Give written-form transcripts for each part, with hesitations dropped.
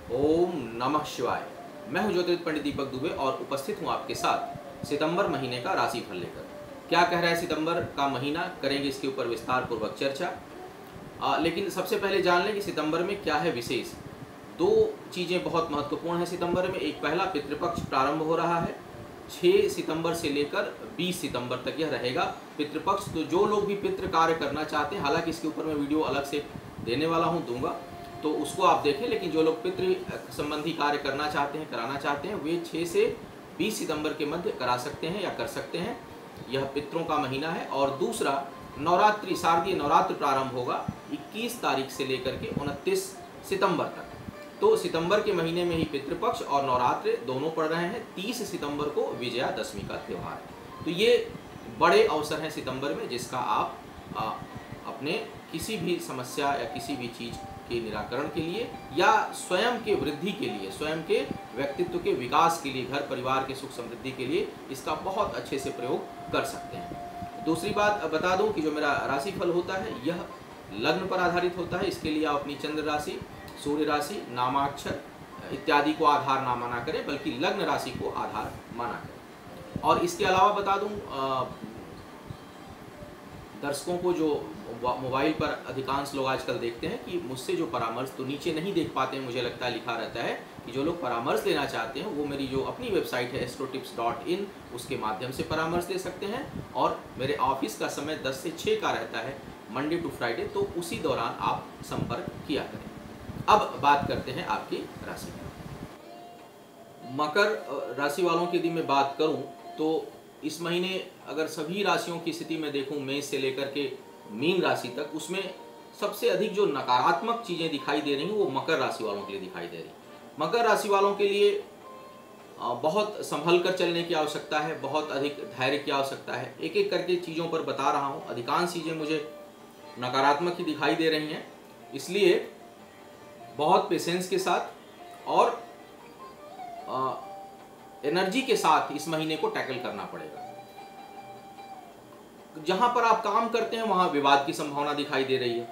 ओम नमः शिवाय। मैं हूं ज्योतिष पंडित दीपक दुबे और उपस्थित हूं आपके साथ सितंबर महीने का राशिफल लेकर। क्या कह रहा है सितंबर का महीना, करेंगे इसके ऊपर विस्तार पूर्वक चर्चा। लेकिन सबसे पहले जान लें कि सितंबर में क्या है विशेष। दो चीज़ें बहुत महत्वपूर्ण हैं सितंबर में। एक, पहला पितृपक्ष प्रारंभ हो रहा है 6 सितंबर से लेकर 20 सितंबर तक यह रहेगा पितृपक्ष। तो जो लोग भी पितृ कार्य करना चाहते हैं, हालांकि इसके ऊपर मैं वीडियो अलग से देने वाला हूं, दूंगा, तो उसको आप देखें। लेकिन जो लोग पितृ संबंधी कार्य करना चाहते हैं, कराना चाहते हैं, वे 6 से 20 सितंबर के मध्य करा सकते हैं या कर सकते हैं। यह पितरों का महीना है। और दूसरा, नवरात्रि, शारदीय नवरात्र प्रारंभ होगा 21 तारीख से लेकर के 29 सितंबर तक। तो सितंबर के महीने में ही पितृपक्ष और नवरात्र दोनों पड़ रहे हैं। 30 सितंबर को विजयादशमी का त्यौहार है। तो ये बड़े अवसर हैं सितंबर में, जिसका आप अपने किसी भी समस्या या किसी भी चीज़ के निराकरण के लिए या स्वयं के वृद्धि के लिए, स्वयं के व्यक्तित्व के विकास के लिए, घर परिवार के सुख समृद्धि के लिए इसका बहुत अच्छे से प्रयोग कर सकते हैं। दूसरी बात बता दूं कि जो मेरा राशिफल होता है यह लग्न पर आधारित होता है। इसके लिए आप अपनी चंद्र राशि, सूर्य राशि, नामाक्षर इत्यादि को आधार ना माना करें, बल्कि लग्न राशि को आधार माना करें। और इसके अलावा बता दूं दर्शकों को, जो मोबाइल पर अधिकांश लोग आजकल देखते हैं कि मुझसे जो परामर्श तो नीचे नहीं देख पाते हैं, मुझे लगता है लिखा रहता है कि जो लोग परामर्श लेना चाहते हैं वो मेरी जो अपनी वेबसाइट है astrotips.in उसके माध्यम से परामर्श ले सकते हैं। और मेरे ऑफिस का समय 10 से 6 का रहता है, मंडे टू फ्राइडे, तो उसी दौरान आप संपर्क किया करें। अब बात करते हैं आपकी राशि। मकर राशि वालों की यदि मैं बात करूं तो इस महीने अगर सभी राशियों की स्थिति में देखूं, मेष से लेकर के मीन राशि तक, उसमें सबसे अधिक जो नकारात्मक चीज़ें दिखाई दे रही हैं वो मकर राशि वालों के लिए दिखाई दे रही। मकर राशि वालों के लिए बहुत संभल कर चलने की आवश्यकता है, बहुत अधिक धैर्य की आवश्यकता है। एक एक करके चीज़ों पर बता रहा हूँ। अधिकांश चीज़ें मुझे नकारात्मक ही दिखाई दे रही हैं, इसलिए बहुत पेशेंस के साथ और एनर्जी के साथ इस महीने को टैकल करना पड़ेगा। जहां पर आप काम करते हैं वहां विवाद की संभावना दिखाई दे रही है,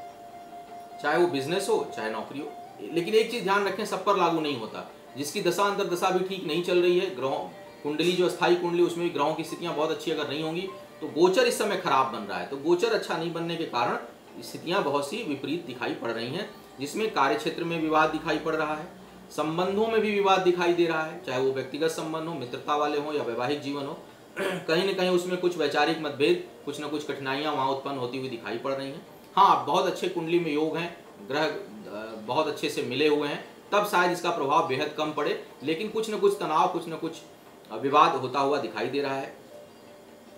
चाहे वो बिजनेस हो चाहे नौकरी हो। लेकिन एक चीज ध्यान रखें, सब पर लागू नहीं होता। जिसकी दशा अंतर दशा भी ठीक नहीं चल रही है, ग्रहों कुंडली जो स्थायी कुंडली, उसमें भी ग्रहों की स्थितियां बहुत अच्छी अगर नहीं होंगी तो गोचर इस समय खराब बन रहा है। तो गोचर अच्छा नहीं बनने के कारण स्थितियां बहुत सी विपरीत दिखाई पड़ रही हैं, जिसमें कार्य क्षेत्र में विवाद दिखाई पड़ रहा है, संबंधों में भी विवाद दिखाई दे रहा है, चाहे वो व्यक्तिगत संबंध हो, मित्रता वाले हो या वैवाहिक जीवन हो। कहीं न कहीं उसमें कुछ वैचारिक मतभेद, कुछ न कुछ कठिनाइयां वहां उत्पन्न होती हुई दिखाई पड़ रही हैं। हाँ, बहुत अच्छे कुंडली में योग हैं, ग्रह बहुत अच्छे से मिले हुए हैं, तब शायद इसका प्रभाव बेहद कम पड़े। लेकिन कुछ न कुछ तनाव, कुछ न कुछ विवाद होता हुआ दिखाई दे रहा है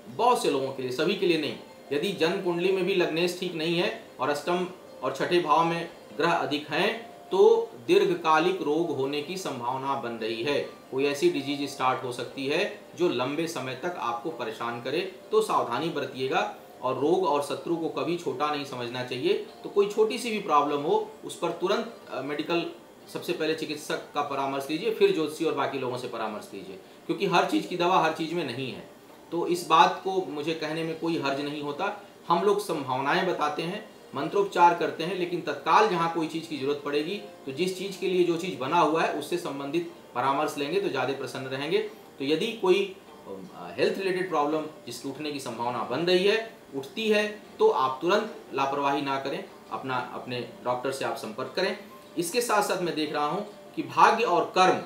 बहुत से लोगों के लिए, सभी के लिए नहीं। यदि जन्म कुंडली में भी लग्नेश ठीक नहीं है और अष्टम और छठे भाव में ग्रह अधिक हैं तो दीर्घकालिक रोग होने की संभावना बन रही है। कोई ऐसी डिजीज स्टार्ट हो सकती है जो लंबे समय तक आपको परेशान करे, तो सावधानी बरतिएगा। और रोग और शत्रु को कभी छोटा नहीं समझना चाहिए। तो कोई छोटी सी भी प्रॉब्लम हो उस पर तुरंत मेडिकल, सबसे पहले चिकित्सक का परामर्श लीजिए, फिर ज्योतिषी और बाकी लोगों से परामर्श लीजिए, क्योंकि हर चीज़ की दवा हर चीज़ में नहीं है। तो इस बात को मुझे कहने में कोई हर्ज नहीं होता। हम लोग संभावनाएं बताते हैं, मंत्रोपचार करते हैं, लेकिन तत्काल जहाँ कोई चीज़ की जरूरत पड़ेगी तो जिस चीज़ के लिए जो चीज़ बना हुआ है उससे संबंधित परामर्श लेंगे तो ज़्यादा प्रसन्न रहेंगे। तो यदि कोई हेल्थ रिलेटेड प्रॉब्लम जिसकी उठने की संभावना बन रही है, उठती है, तो आप तुरंत लापरवाही ना करें, अपने डॉक्टर से आप संपर्क करें। इसके साथ साथ मैं देख रहा हूँ कि भाग्य और कर्म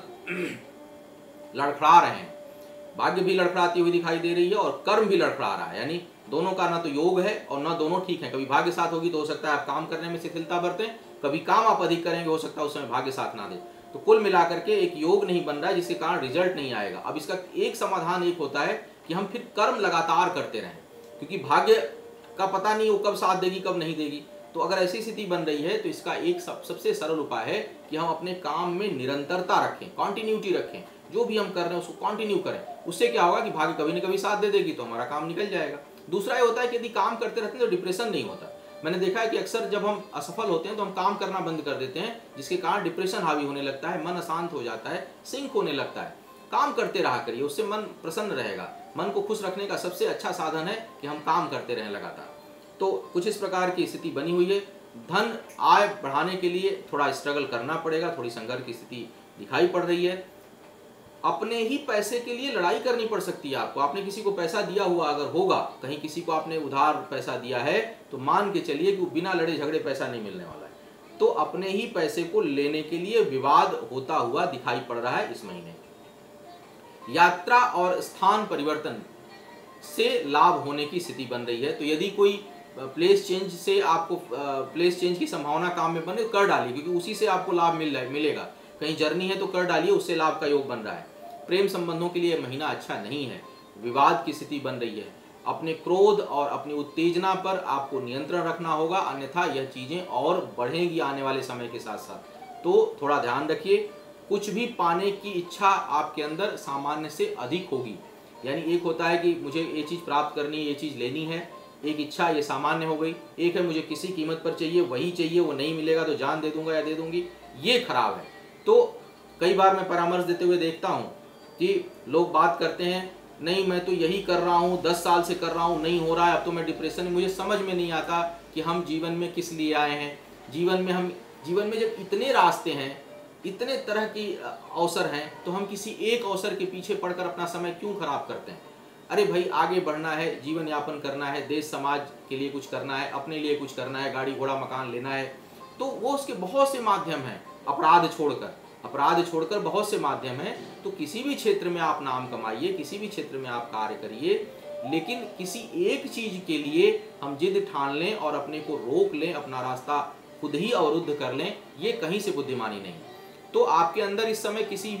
लड़खड़ा रहे हैं। भाग्य भी लड़खड़ाती हुई दिखाई दे रही है और कर्म भी लड़खड़ा रहा है, यानी दोनों का ना तो योग है और ना दोनों ठीक है। कभी भाग्य साथ होगी तो हो सकता है आप काम करने में शिथिलता बरतें, कभी काम आप अधिक करेंगे, हो सकता है उस समय भाग्य साथ ना दे। तो कुल मिलाकर के एक योग नहीं बन रहा है, जिसके कारण रिजल्ट नहीं आएगा। अब इसका एक समाधान एक होता है कि हम फिर कर्म लगातार करते रहें, क्योंकि भाग्य का पता नहीं वो कब साथ देगी कब नहीं देगी। तो अगर ऐसी स्थिति बन रही है तो इसका एक सबसे सरल उपाय है कि हम अपने काम में निरंतरता रखें, कॉन्टिन्यूटी रखें। जो भी हम कर रहे हैं उसको कंटिन्यू करें। उससे क्या होगा कि भाग्य कभी न कभी साथ दे देगी तो हमारा काम निकल जाएगा। दूसरा ये होता है कि यदि काम करते रहते हैं तो डिप्रेशन नहीं होता। मैंने देखा है कि अक्सर जब हम असफल होते हैं तो हम काम करना बंद कर देते हैं, जिसके कारण डिप्रेशन हावी होने लगता है, मन अशांत हो जाता है, सिंक होने लगता है। काम करते रहा करिए, उससे मन प्रसन्न रहेगा। मन को खुश रखने का सबसे अच्छा साधन है कि हम काम करते रहें लगातार। तो कुछ इस प्रकार की स्थिति बनी हुई है। धन आय बढ़ाने के लिए थोड़ा स्ट्रगल करना पड़ेगा, थोड़ी संघर्ष की स्थिति दिखाई पड़ रही है। अपने ही पैसे के लिए लड़ाई करनी पड़ सकती है आपको। आपने किसी को पैसा दिया हुआ अगर होगा, कहीं किसी को आपने उधार पैसा दिया है, तो मान के चलिए कि वो बिना लड़े झगड़े पैसा नहीं मिलने वाला है। तो अपने ही पैसे को लेने के लिए विवाद होता हुआ दिखाई पड़ रहा है इस महीने। यात्रा और स्थान परिवर्तन से लाभ होने की स्थिति बन रही है। तो यदि कोई प्लेस चेंज से आपको प्लेस चेंज की संभावना काम में बने, कर डालिए, क्योंकि उसी से आपको लाभ मिलेगा। कहीं जर्नी है तो कर डालिए, उससे लाभ का योग बन रहा है। प्रेम संबंधों के लिए महीना अच्छा नहीं है, विवाद की स्थिति बन रही है। अपने क्रोध और अपनी उत्तेजना पर आपको नियंत्रण रखना होगा, अन्यथा यह चीजें और बढ़ेंगी आने वाले समय के साथ साथ। तो थोड़ा ध्यान रखिए। कुछ भी पाने की इच्छा आपके अंदर सामान्य से अधिक होगी। यानी एक होता है कि मुझे ये चीज़ प्राप्त करनी है, ये चीज़ लेनी है, एक इच्छा ये सामान्य हो गई। एक है मुझे किसी कीमत पर चाहिए, वही चाहिए, वो नहीं मिलेगा तो जान दे दूंगा या दे दूंगी, ये खराब है। तो कई बार मैं परामर्श देते हुए देखता हूँ कि लोग बात करते हैं, नहीं मैं तो यही कर रहा हूँ, 10 साल से कर रहा हूँ, नहीं हो रहा है, अब तो मैं डिप्रेशन में। मुझे समझ में नहीं आता कि हम जीवन में किस लिए आए हैं। जीवन में जब इतने रास्ते हैं, इतने तरह की अवसर हैं, तो हम किसी एक अवसर के पीछे पड़कर अपना समय क्यों खराब करते हैं। अरे भाई, आगे बढ़ना है, जीवन यापन करना है, देश समाज के लिए कुछ करना है, अपने लिए कुछ करना है, गाड़ी घोड़ा मकान लेना है, तो वो उसके बहुत से माध्यम हैं। अपराध छोड़कर बहुत से माध्यम हैं। तो किसी भी क्षेत्र में आप नाम कमाइए, किसी भी क्षेत्र में आप कार्य करिए, लेकिन किसी एक चीज के लिए हम जिद ठान लें और अपने को रोक लें, अपना रास्ता खुद ही अवरुद्ध कर लें, ये कहीं से बुद्धिमानी नहीं। तो आपके अंदर इस समय किसी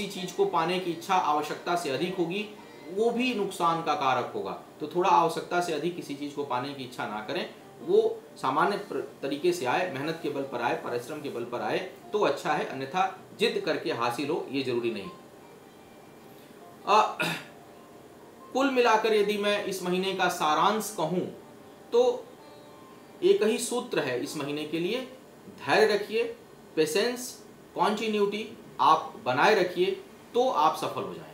चीज को पाने की इच्छा आवश्यकता से अधिक होगी, वो भी नुकसान का कारक होगा। तो थोड़ा आवश्यकता से अधिक किसी चीज को पाने की इच्छा ना करें। वो सामान्य तरीके से आए, मेहनत के बल पर आए, परिश्रम के बल पर आए तो अच्छा है, अन्यथा जिद करके हासिल हो ये जरूरी नहीं। कुल मिलाकर यदि मैं इस महीने का सारांश कहूं तो एक ही सूत्र है इस महीने के लिए। धैर्य रखिए, पेशेंस, कॉन्टिन्यूटी आप बनाए रखिए तो आप सफल हो जाएंगे।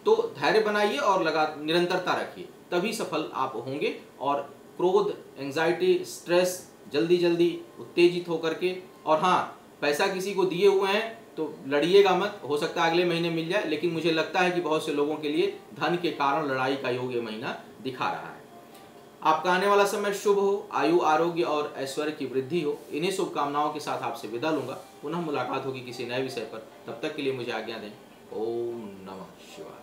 तो धैर्य बनाइए और निरंतरता रखिए, तभी सफल आप होंगे। और क्रोध, एंजाइटी, स्ट्रेस, जल्दी उत्तेजित होकर के, और हाँ, पैसा किसी को दिए हुए हैं तो लड़िएगा मत, हो सकता है अगले महीने मिल जाए। लेकिन मुझे लगता है कि बहुत से लोगों के लिए धन के कारण लड़ाई का योग ये महीना दिखा रहा है। आपका आने वाला समय शुभ हो, आयु, आरोग्य और ऐश्वर्य की वृद्धि हो। इन्हीं शुभकामनाओं के साथ आपसे विदा लूंगा। पुनः मुलाकात होगी किसी नए विषय पर। तब तक के लिए मुझे आज्ञा दें। ओम नमः शिवाय।